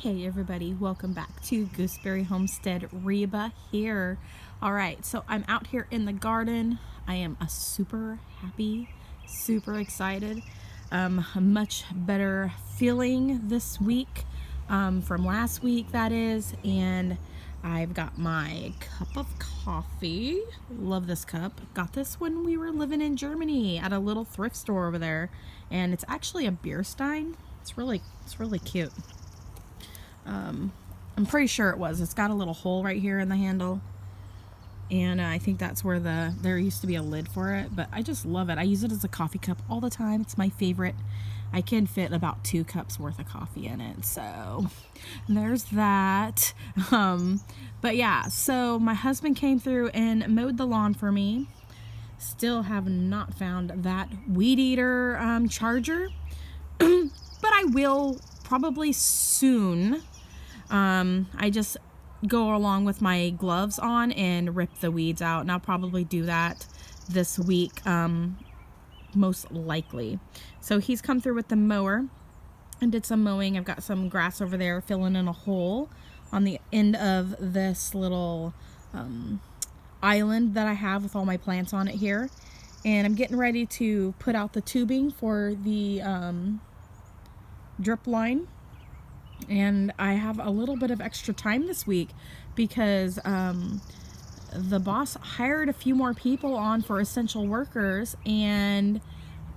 Hey everybody, welcome back to Gooseberry Homestead. Reba here. Alright, so I'm out here in the garden. I am super happy, super excited. A much better feeling this week from last week, that is. And I've got my cup of coffee. Love this cup. Got this when we were living in Germany at a little thrift store over there. And it's actually a beer stein. It's really cute. I'm pretty sure it was. It's got a little hole right here in the handle. And I think that's where there used to be a lid for it. But I just love it. I use it as a coffee cup all the time. It's my favorite. I can fit about 2 cups worth of coffee in it. So there's that. But yeah, so my husband came through and mowed the lawn for me. Still have not found that weed eater charger. But I will probably soon. I just go along with my gloves on and rip the weeds out, and I'll probably do that this week, most likely. So he's come through with the mower and did some mowing. I've got some grass over there filling in a hole on the end of this little island that I have with all my plants on it here, and I'm getting ready to put out the tubing for the drip line. And I have a little bit of extra time this week because the boss hired a few more people on for essential workers, and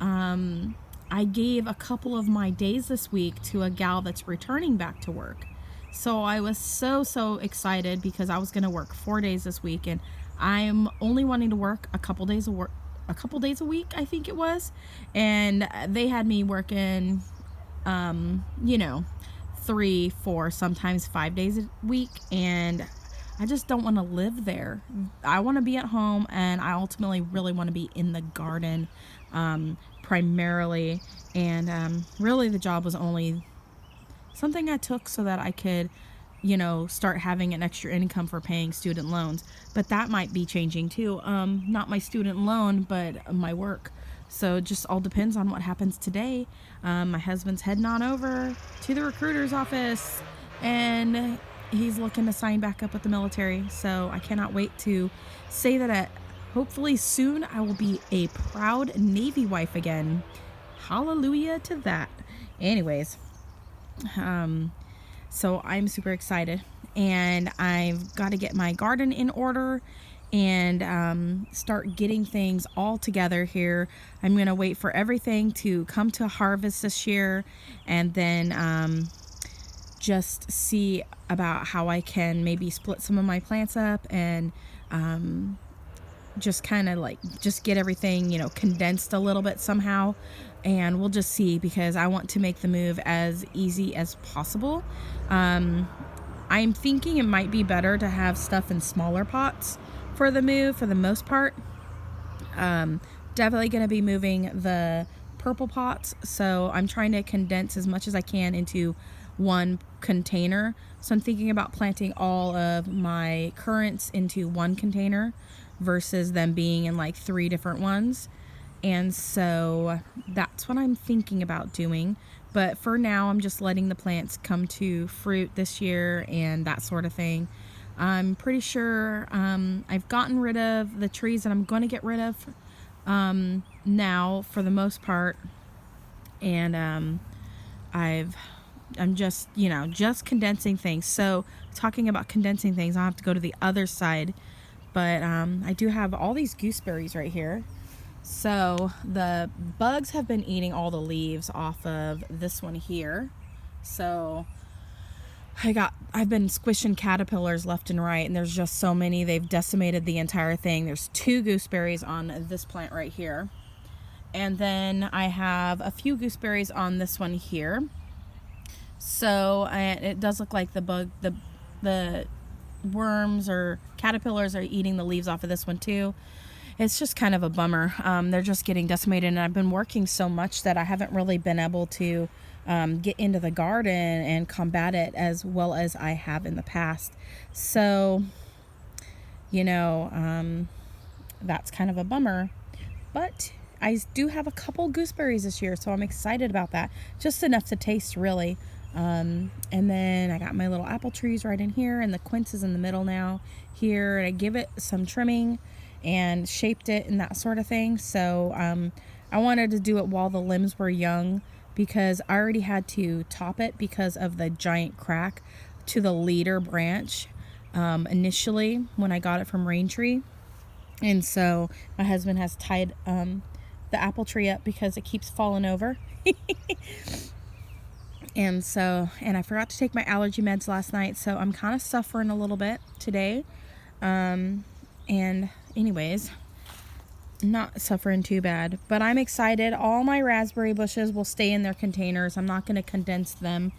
I gave a couple of my days this week to a gal that's returning back to work. So I was so excited because I was going to work 4 days this week, and I'm only wanting to work a couple days a week, I think it was. And they had me working 3, 4, sometimes 5 days a week, and I just don't want to live there. I want to be at home, and I ultimately really want to be in the garden primarily. And really the job was only something I took so that I could start having an extra income for paying student loans. But that might be changing too. Not my student loan, but my work. So it just all depends on what happens today. My husband's heading on over to the recruiter's office, and he's looking to sign back up with the military. So I cannot wait to say that hopefully soon I will be a proud Navy wife again. Hallelujah to that. Anyways, so I'm super excited, and I've got to get my garden in order and start getting things all together here. I'm going to wait for everything to come to harvest this year, and then just see about how I can maybe split some of my plants up and just kind of just get everything condensed a little bit somehow. And we'll just see, because I want to make the move as easy as possible. I'm thinking it might be better to have stuff in smaller pots for the move, for the most part. Definitely going to be moving the purple pots, so I'm trying to condense as much as I can into one container. So I'm thinking about planting all of my currants into one container versus them being in 3 different ones. And so that's what I'm thinking about doing. But for now, I'm just letting the plants come to fruit this year and that sort of thing. I'm pretty sure I've gotten rid of the trees that I'm going to get rid of now for the most part. And I'm just, just condensing things. So talking about condensing things, I'll have to go to the other side. But I do have all these gooseberries right here. So the bugs have been eating all the leaves off of this one here. So I've been squishing caterpillars left and right, and there's just so many. They've decimated the entire thing. There's 2 gooseberries on this plant right here. And then I have a few gooseberries on this one here. So it does look like the worms or caterpillars are eating the leaves off of this one too. It's just kind of a bummer. They're just getting decimated, and I've been working so much that I haven't really been able to get into the garden and combat it as well as I have in the past. So, that's kind of a bummer. But I do have a couple gooseberries this year, so I'm excited about that. Just enough to taste, really. And then I got my little apple trees right in here, and the quince is in the middle now here. And I give it some trimming and shaped it and that sort of thing. So I wanted to do it while the limbs were young, because I already had to top it because of the giant crack to the leader branch initially when I got it from Raintree. And so my husband has tied the apple tree up because it keeps falling over. And I forgot to take my allergy meds last night, so I'm kind of suffering a little bit today. And anyways, not suffering too bad, but I'm excited. All my raspberry bushes will stay in their containers. I'm not going to condense them.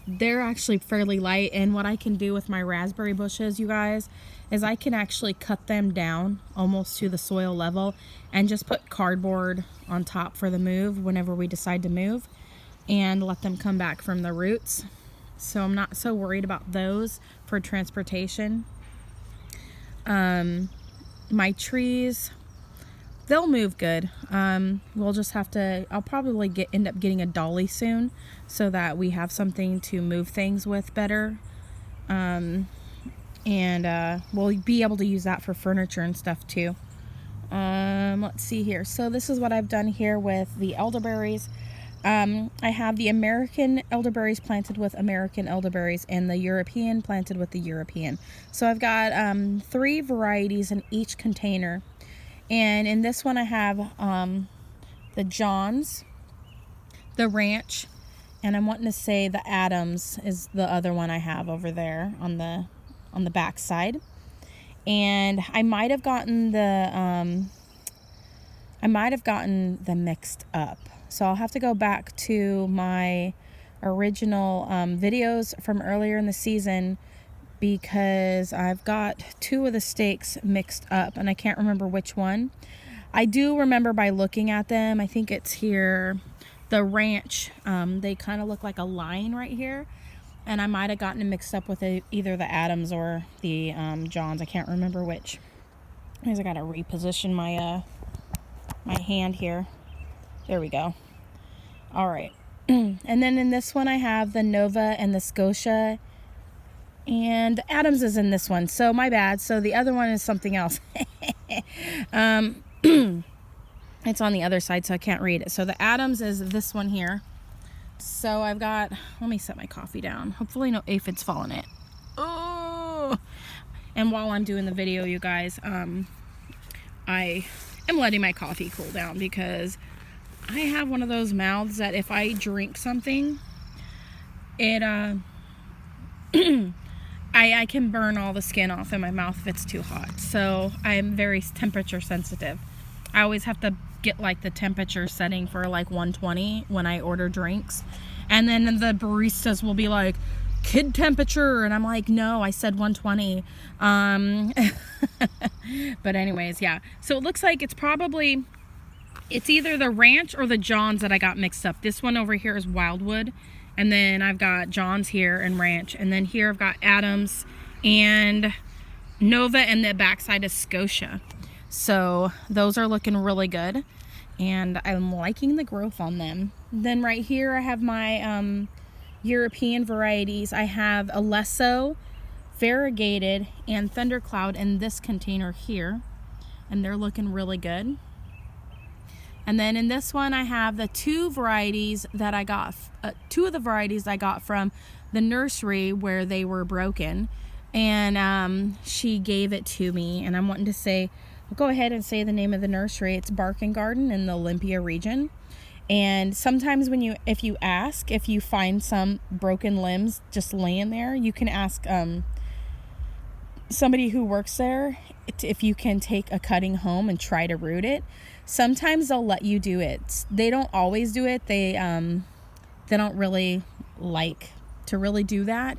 They're actually fairly light, and what I can do with my raspberry bushes, you guys, is I can actually cut them down almost to the soil level and just put cardboard on top for the move whenever we decide to move, and let them come back from the roots. So I'm not so worried about those for transportation. My trees, they'll move good. We'll just have to, I'll probably end up getting a dolly soon so that we have something to move things with better. And we'll be able to use that for furniture and stuff too. Let's see here. So this is what I've done here with the elderberries. I have the American elderberries planted with American elderberries and the European planted with the European. So I've got 3 varieties in each container. And in this one I have the Johns, the Ranch, and I'm wanting to say the Adams is the other one I have over there on the back side. And I might have gotten the mixed up. So I'll have to go back to my original videos from earlier in the season, because I've got 2 of the stakes mixed up and I can't remember which one. I do remember by looking at them. I think it's here, the Ranch. They kind of look like a line right here, and I might have gotten it mixed up with either the Adams or the Johns. I can't remember which. I got to reposition my my hand here. There we go. All right. And then in this one I have the Nova and the Scotia, and the Adams is in this one, so my bad. So the other one is something else. It's on the other side, so I can't read it. So the Adams is this one here. So I've got, let me set my coffee down. Hopefully no aphids fall in it. Oh! And while I'm doing the video, you guys, I am letting my coffee cool down, because I have one of those mouths that if I drink something, it I can burn all the skin off in my mouth if it's too hot. So I'm very temperature sensitive. I always have to get like the temperature setting for like 120 when I order drinks. And then the baristas will be like, kid temperature, and I'm like, no, I said 120. But anyways, yeah. So it looks like it's either the Ranch or the Johns that I got mixed up. This one over here is Wildwood, and then I've got Johns here and Ranch, and then here I've got Adams and Nova, and the backside is Scotia. So those are looking really good, and I'm liking the growth on them. Then right here I have my European varieties. I have Alesso, Variegated, and Thundercloud in this container here, and they're looking really good. And then in this one I have the 2 varieties that I got, 2 of the varieties I got from the nursery where they were broken, and she gave it to me, and I'm wanting to say, I'll go ahead and say the name of the nursery. It's Bark and Garden in the Olympia region. And sometimes if you find some broken limbs just laying there, you can ask somebody who works there if you can take a cutting home and try to root it. Sometimes they'll let you do it. They don't always do it. They don't really like to really do that.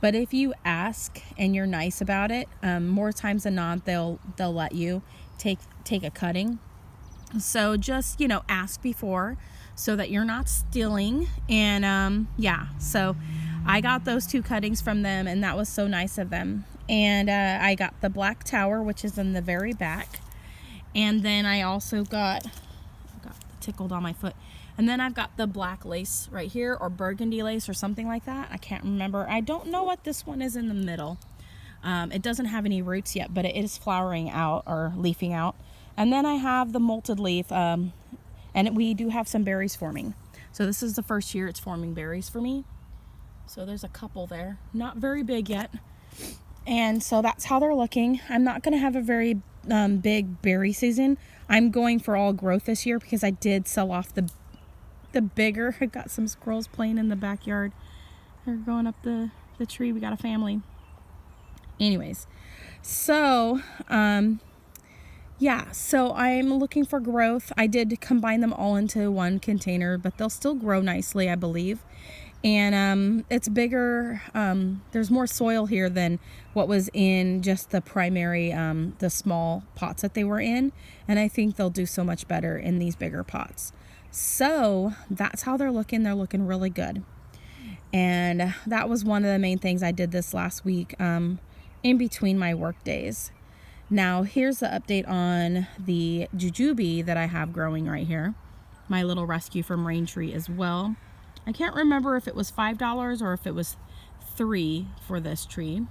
But if you ask and you're nice about it, more times than not, they'll let you take a cutting. So just, ask before so that you're not stealing. And yeah, so I got those 2 cuttings from them, and that was so nice of them. And I got the Black Tower, which is in the very back. And then I also got tickled on my foot. And then I've got the black lace right here, or burgundy lace or something like that. I can't remember. I don't know what this one is in the middle. It doesn't have any roots yet, but it is flowering out or leafing out. And then I have the molted leaf, and we do have some berries forming. So this is the first year it's forming berries for me. So there's a couple there, not very big yet. And so that's how they're looking. I'm not going to have a very big berry season. I'm going for all growth this year because I did sell off the bigger. I got some squirrels playing in the backyard. They're going up the tree. We got a family. Anyways, so yeah, so I'm looking for growth. I did combine them all into one container, but they'll still grow nicely, I believe. And it's bigger. There's more soil here than what was in just the primary, the small pots that they were in. And I think they'll do so much better in these bigger pots. So that's how they're looking. They're looking really good. And that was one of the main things I did this last week, in between my work days. Now here's the update on the jujube that I have growing right here. My little rescue from Raintree as well. I can't remember if it was $5 or if it was $3 for this tree.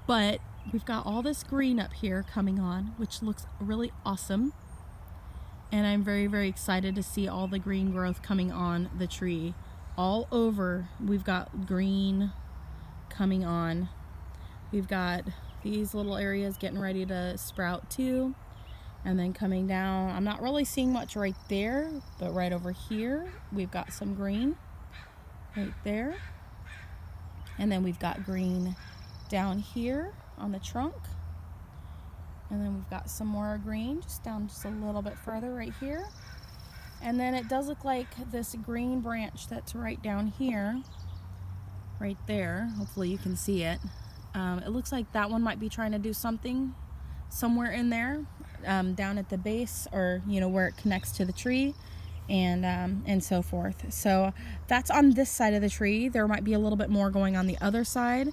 But we've got all this green up here coming on, which looks really awesome. And I'm very, very excited to see all the green growth coming on the tree. All over, we've got green coming on. We've got these little areas getting ready to sprout too. And then coming down, I'm not really seeing much right there, but right over here, we've got some green right there. And then we've got green down here on the trunk. And then we've got some more green just down just a little bit further right here. And then it does look like this green branch that's right down here, right there. Hopefully you can see it. It looks like that one might be trying to do something somewhere in there, down at the base, or where it connects to the tree, and so forth. So that's on this side of the tree. There might be a little bit more going on the other side.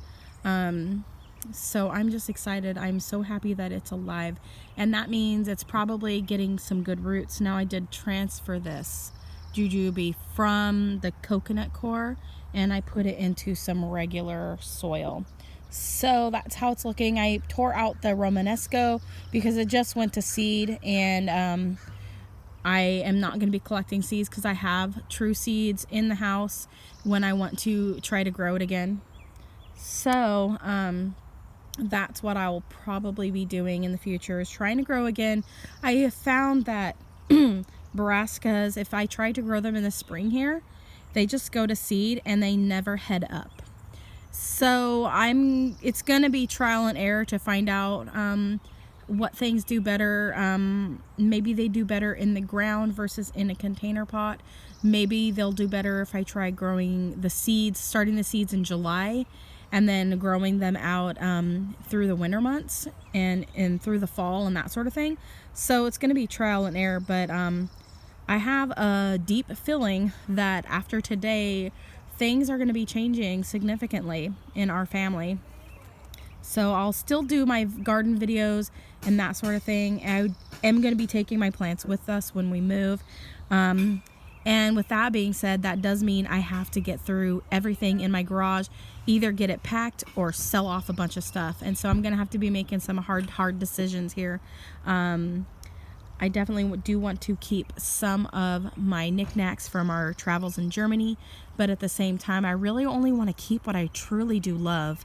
So I'm just excited. I'm so happy that it's alive, and that means it's probably getting some good roots. Now I did transfer this jujube from the coconut core, and I put it into some regular soil. So that's how it's looking. I tore out the Romanesco because it just went to seed, and I am not going to be collecting seeds because I have true seeds in the house when I want to try to grow it again. So that's what I will probably be doing in the future, is trying to grow again. I have found that brassicas, if I try to grow them in the spring here, they just go to seed and they never head up. So it's going to be trial and error to find out what things do better. Maybe they do better in the ground versus in a container pot. Maybe they'll do better if I try growing the seeds, starting the seeds in July, and then growing them out through the winter months and through the fall and that sort of thing. So it's going to be trial and error, but I have a deep feeling that after today, things are going to be changing significantly in our family. So I'll still do my garden videos and that sort of thing. I am going to be taking my plants with us when we move. And with that being said, that does mean I have to get through everything in my garage, either get it packed or sell off a bunch of stuff. And so I'm going to have to be making some hard decisions here. I definitely do want to keep some of my knickknacks from our travels in Germany, but at the same time, I really only want to keep what I truly do love.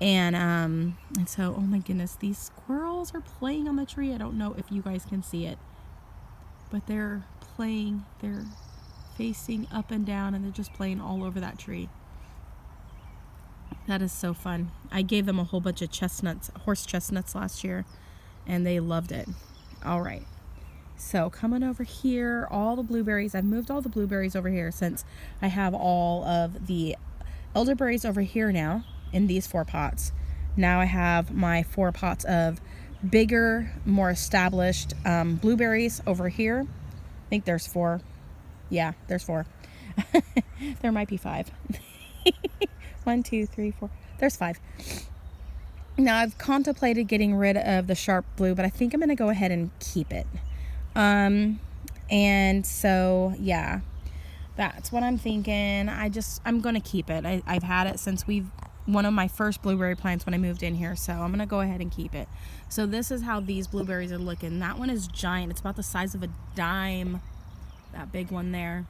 And so, oh my goodness, these squirrels are playing on the tree. I don't know if you guys can see it, but they're playing. They're facing up and down, and they're just playing all over that tree. That is so fun. I gave them a whole bunch of horse chestnuts last year, and they loved it. All right. So coming over here, all the blueberries. I've moved all the blueberries over here since I have all of the elderberries over here now in these 4 pots. Now I have my 4 pots of bigger, more established blueberries over here. I think there's 4. Yeah, there's 4. There might be 5. 1, 2, 3, 4. There's 5. Now I've contemplated getting rid of the sharp blue, but I think I'm going to go ahead and keep it. And so, yeah, that's what I'm thinking. I'm going to keep it. I've had it since one of my first blueberry plants when I moved in here. So I'm going to go ahead and keep it. So this is how these blueberries are looking. That one is giant. It's about the size of a dime. That big one there.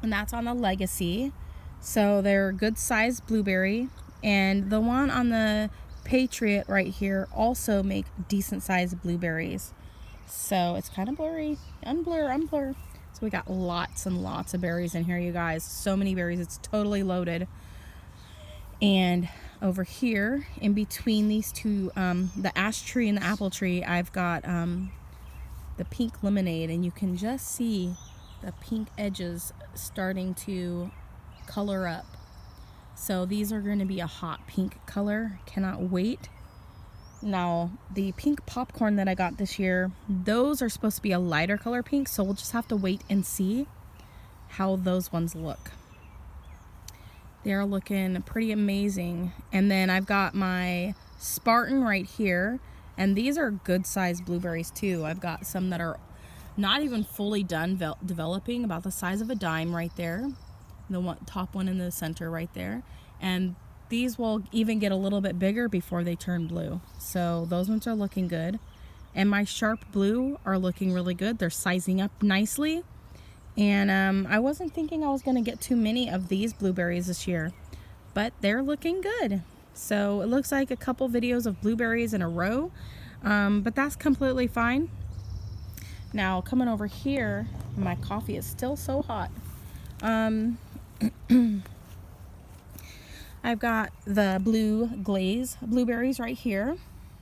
And that's on the Legacy. So they're good sized blueberry. And the one on the Patriot right here also make decent sized blueberries. So it's kind of blurry. Unblur. So we got lots and lots of berries in here, you guys. So many berries. It's totally loaded. And over here, in between these two, the ash tree and the apple tree, I've got the pink lemonade. And you can just see the pink edges starting to color up. So these are going to be a hot pink color. Cannot wait. Now, the pink popcorn that I got this year, those are supposed to be a lighter color pink, so we'll just have to wait and see how those ones look. They're looking pretty amazing. And then I've got my Spartan right here, and these are good sized blueberries too. I've got some that are not even fully done developing, about the size of a dime right there. The top one in the center right there. And these will even get a little bit bigger before they turn blue. So those ones are looking good. And my sharp blue are looking really good. They're sizing up nicely. And I wasn't thinking I was going to get too many of these blueberries this year, but they're looking good. So it looks like a couple videos of blueberries in a row, but that's completely fine. Now coming over here, my coffee is still so hot. I've got the blue glaze blueberries right here,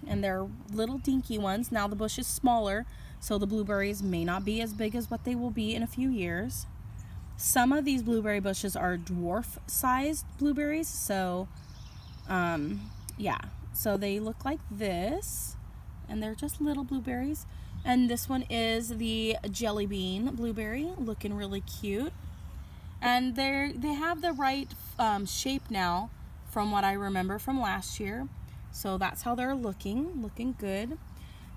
and they're little dinky ones. Now the bush is smaller, so the blueberries may not be as big as what they will be in a few years. Some of these blueberry bushes are dwarf sized blueberries, so yeah, so they look like this, and they're just little blueberries. And this one is the jelly bean blueberry, looking really cute. And they have the right shape now from what I remember from last year. So that's how they're looking good.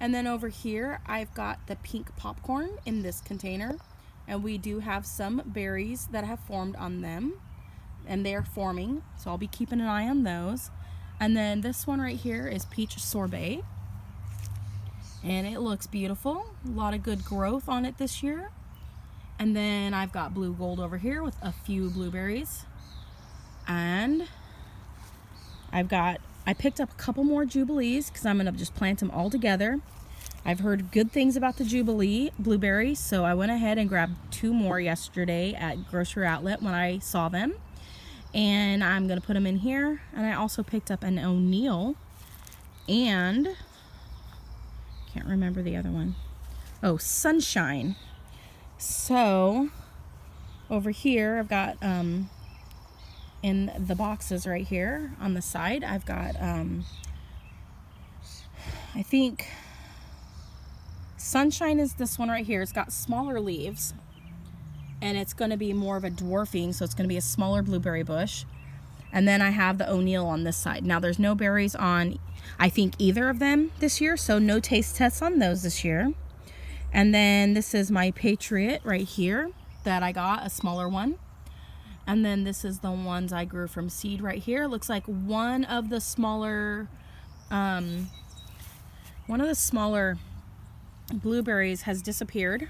And then over here, I've got the pink popcorn in this container. And we do have some berries that have formed on them. And they're forming, so I'll be keeping an eye on those. And then this one right here is peach sorbet. And it looks beautiful. A lot of good growth on it this year. And then I've got blue gold over here with a few blueberries. And I picked up a couple more Jubilees because I'm going to just plant them all together. I've heard good things about the Jubilee blueberries, so I went ahead and grabbed 2 more yesterday at Grocery Outlet when I saw them. And I'm going to put them in here. And I also picked up an O'Neill and can't remember the other one. Oh, Sunshine. So over here I've got in the boxes right here on the side, I've got I think Sunshine is this one right here. It's got smaller leaves and it's going to be more of a dwarfing, so it's going to be a smaller blueberry bush. And then I have the O'Neill on this side. Now there's no berries on I think either of them this year, so no taste tests on those this year. And then this is my Patriot right here that I got, a smaller one. And then this is the ones I grew from seed right here. Looks like one of the smaller blueberries has disappeared.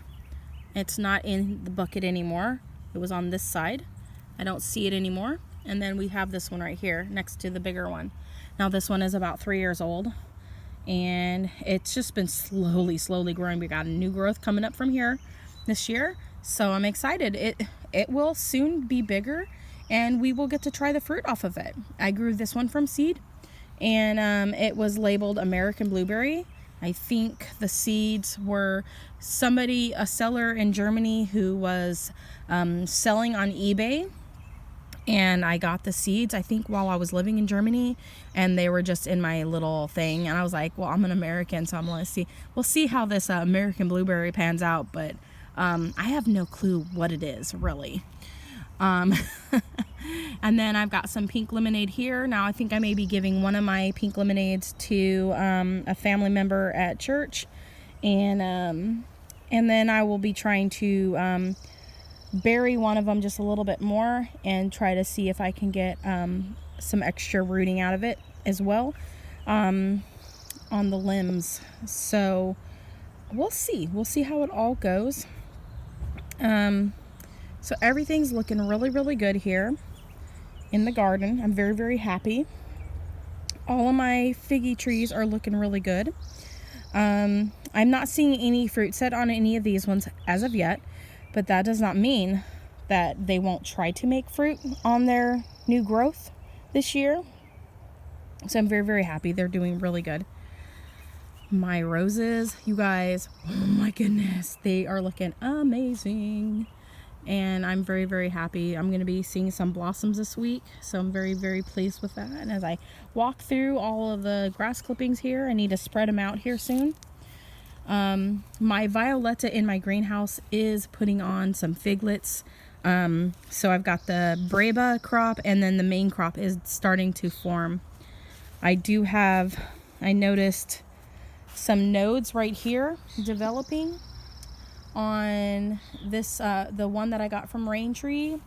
It's not in the bucket anymore. It was on this side. I don't see it anymore. And then we have this one right here next to the bigger one. Now this one is about 3 years old. And it's just been slowly growing. We got a new growth coming up from here this year, so I'm excited. It will soon be bigger and we will get to try the fruit off of it. I grew this one from seed, and it was labeled American Blueberry. I think the seeds were a seller in Germany who was selling on eBay. And I got the seeds, I think, while I was living in Germany, and they were just in my little thing. And I was like, well, I'm an American, so I'm going to see. We'll see how this American blueberry pans out, but I have no clue what it is, really. And then I've got some pink lemonade here. Now I think I may be giving one of my pink lemonades to a family member at church. And And then I will be trying to bury one of them just a little bit more and try to see if I can get some extra rooting out of it as well on the limbs. So we'll see how it all goes. So everything's looking really, really good here in the garden. I'm very, very happy. All of my figgy trees are looking really good. I'm not seeing any fruit set on any of these ones as of yet, but that does not mean that they won't try to make fruit on their new growth this year. So I'm very, very happy. They're doing really good. My roses, you guys, oh my goodness, they are looking amazing. And I'm very, very happy. I'm going to be seeing some blossoms this week, so I'm very, very pleased with that. And as I walk through all of the grass clippings here, I need to spread them out here soon. My Violetta in my greenhouse is putting on some figlets. So I've got the Breba crop, and then the main crop is starting to form. I noticed some nodes right here developing on this, the one that I got from Rain Tree,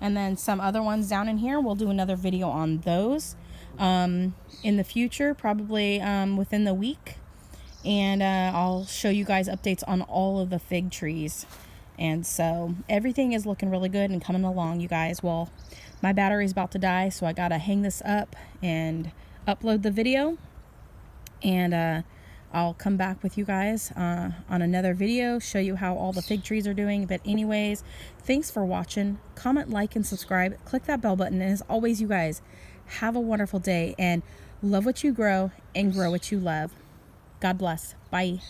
and then some other ones down in here. We'll do another video on those in the future, probably within the week. And I'll show you guys updates on all of the fig trees. And so everything is looking really good and coming along, you guys. Well, my battery's about to die, so I gotta hang this up and upload the video. And I'll come back with you guys on another video, show you how all the fig trees are doing. But anyways, thanks for watching. Comment, like, and subscribe. Click that bell button. And as always, you guys, have a wonderful day and love what you grow and grow what you love. God bless. Bye.